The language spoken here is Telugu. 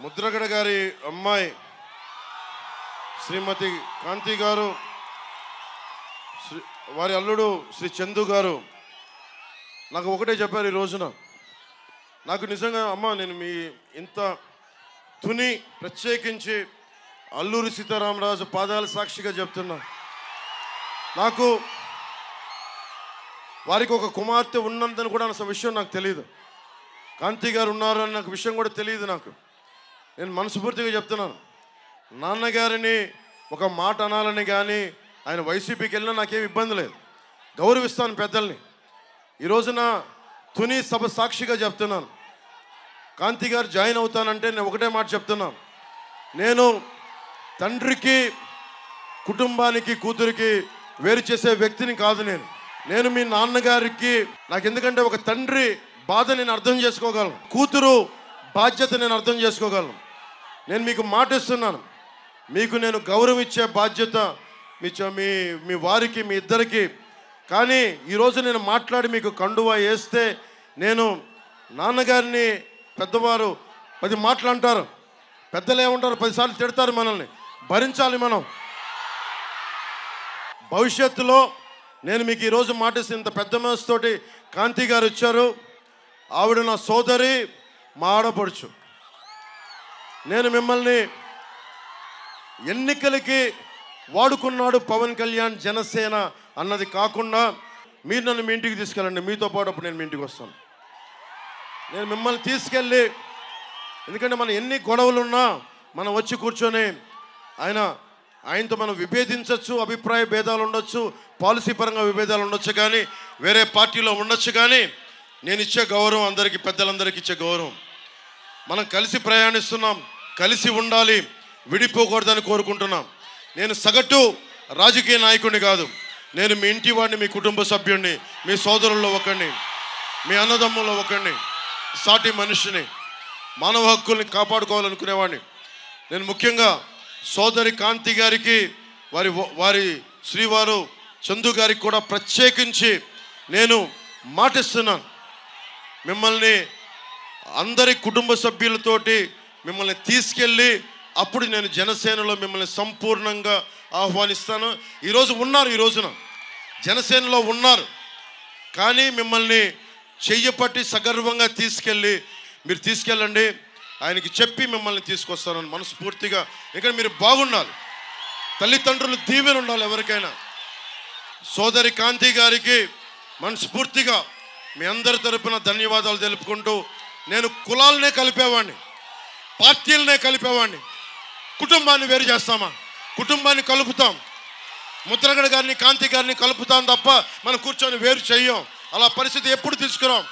ముద్రగడ గారి అమ్మాయి శ్రీమతి కాంతి గారు, వారి అల్లుడు శ్రీ చందు గారు నాకు ఒకటే చెప్పారు ఈ రోజున. నాకు నిజంగా అమ్మ, నేను మీ ఇంత తుని ప్రత్యేకించి అల్లూరి సీతారామరాజు పాదాల సాక్షిగా చెప్తున్నా, నాకు వారికి ఒక కుమార్తె ఉన్నందని కూడా అసలు విషయం నాకు తెలియదు. కాంతి గారు ఉన్నారు అని నాకు విషయం కూడా తెలియదు. నేను మనస్ఫూర్తిగా చెప్తున్నాను, నాన్నగారిని ఒక మాట అనాలని కానీ ఆయన వైసీపీకి వెళ్ళినా నాకేం ఇబ్బంది లేదు, గౌరవిస్తాను పెద్దల్ని. ఈ రోజున తుని సభ సాక్షిగా చెప్తున్నాను, కాంతి గారు జాయిన్ అవుతానంటే నేను ఒకటే మాట చెప్తున్నాను, నేను తండ్రికి కుటుంబానికి కూతురికి వేరు చేసే వ్యక్తిని కాదు. నేను మీ నాన్నగారికి, నాకు ఎందుకంటే ఒక తండ్రి బాధ నేను అర్థం చేసుకోగలను, కూతురు బాధ్యత నేను అర్థం చేసుకోగలను. నేను మీకు మాట ఇస్తున్నాను, మీకు నేను గౌరవం ఇచ్చే బాధ్యత మీ వారికి, మీ ఇద్దరికి. కానీ ఈరోజు నేను మాట్లాడి మీకు కండువా వేస్తే, నేను నాన్నగారిని పెద్దవారు 10 మాటలు అంటారు, పెద్దలు ఏమంటారు 10 సార్లు తిడతారు, మనల్ని భరించాలి మనం. భవిష్యత్తులో నేను మీకు ఈరోజు మాటిస్తే, ఇంత పెద్ద మనసుతోటి కాంతి గారు వచ్చారు, ఆవిడ నా సోదరి, మా ఆడపడుచు. నేను మిమ్మల్ని ఎన్నికలకి వాడుకున్నాడు పవన్ కళ్యాణ్ జనసేన అన్నది కాకుండా, మీరు నన్ను మీ ఇంటికి తీసుకెళ్ళండి, మీతో పాటు అప్పుడు నేను మీ ఇంటికి వస్తాను. నేను మిమ్మల్ని తీసుకెళ్ళి, ఎందుకంటే మనం ఎన్ని గొడవలున్నా మనం వచ్చి కూర్చొని ఆయనతో మనం విభేదించవచ్చు, అభిప్రాయ భేదాలు ఉండొచ్చు, పాలసీ పరంగా విభేదాలు ఉండొచ్చు, కానీ వేరే పార్టీలో ఉండొచ్చు. కానీ నేను ఇచ్చే గౌరవం అందరికీ, పెద్దలందరికీ ఇచ్చే గౌరవం. మనం కలిసి ప్రయాణిస్తున్నాం, కలిసి ఉండాలి, విడిపోకూడదని కోరుకుంటున్నాం. నేను సగటు రాజకీయ నాయకుడిని కాదు, నేను మీ ఇంటి వాడిని, మీ కుటుంబ సభ్యుడిని, మీ సోదరుల్లో ఒకరిని, మీ అన్నదమ్ముల్లో ఒకరిని, సాటి మనిషిని, మానవ హక్కుల్ని కాపాడుకోవాలనుకునేవాడిని. నేను ముఖ్యంగా సోదరి కాంతి గారికి, వారి శ్రీవారు చందు గారికి కూడా ప్రత్యేకించి నేను మాటిస్తున్నాను, మిమ్మల్ని అందరి కుటుంబ సభ్యులతోటి మిమ్మల్ని తీసుకెళ్ళి అప్పుడు నేను జనసేనలో మిమ్మల్ని సంపూర్ణంగా ఆహ్వానిస్తాను. ఈరోజు రోజున జనసేనలో ఉన్నారు, కానీ మిమ్మల్ని చెయ్యపట్టి సగర్వంగా తీసుకెళ్ళి, మీరు తీసుకెళ్ళండి, ఆయనకి చెప్పి మిమ్మల్ని తీసుకొస్తానని మనస్ఫూర్తిగా. ఇక్కడ మీరు బాగుండాలి, తల్లిదండ్రులు దీవెన ఉండాలి ఎవరికైనా. సోదరి కాంతి గారికి మనస్ఫూర్తిగా మీ అందరి తరపున ధన్యవాదాలు తెలుపుకుంటూ, నేను కులాలనే కలిపేవాడిని, పార్టీలనే కలిపేవాడిని, కుటుంబాన్ని వేరు చేస్తామా? కుటుంబాన్ని కలుపుతాం. ముద్రగడ గారిని, కాంతి గారిని కలుపుతాం తప్ప మనం కూర్చొని వేరు చెయ్యం. అలా పరిస్థితి ఎప్పుడు తీసుకురాం.